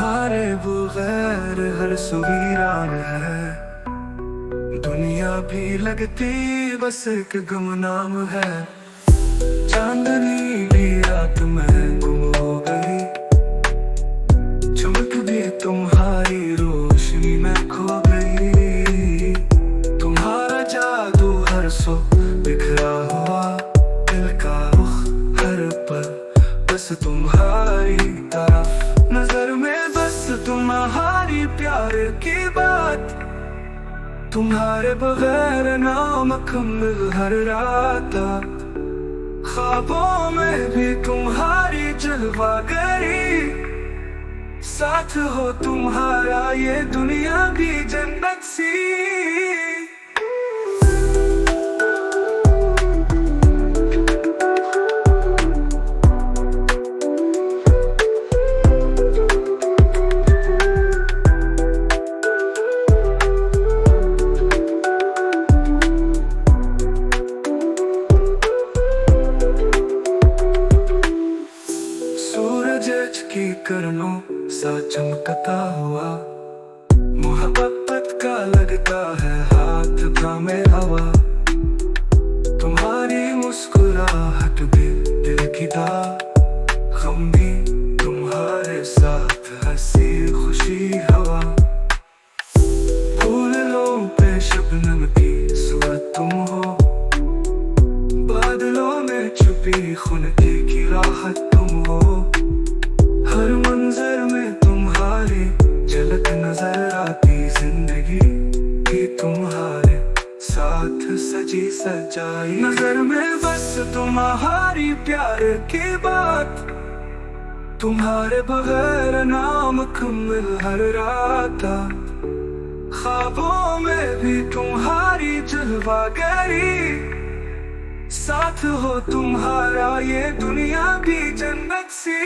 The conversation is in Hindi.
तुम्हारे बगैर हर सू वीरान है। दुनिया भी लगती बस एक गुमनाम है। चांदनी भी रात में गुम हो गई, चमक भी तुम्हारी रोशनी में खो गई। तुम्हारा जादू हर सो बिखरा हुआ, दिल का रुख हर पल बस तुम्हारी तरफ। नजर में बस तुम्हारी प्यार की बात, तुम्हारे बगैर नामुकम्मल हर रात। ख्वाबों में भी तुम्हारी जलवागरी, साथ हो तुम्हारा ये दुनिया भी जन्नत सी। सूरज की किरणों सा चमकता हुआ, मोहब्बत का लगता है हाथ थामे हवा। तुम्हारी मुस्कुराहट भी दिल की दाग, गम भी तुम्हारे साथ हंसी खुशी हवा। फूलों पे शबनम की सूरत तुम हो, बादलों में छुपी खुनकी की राहत तुम हो। हर मंजर में तुम्हारी झलक नजर आती, जिंदगी भी तुम्हारे साथ सजी सजाई। नजर में बस तुम्हारी प्यार की बात, तुम्हारे बगैर नामुकम्मल हर रात। ख्वाबों में भी तुम्हारी जलवागरी, साथ हो तुम्हारा ये दुनिया भी जन्नत सी।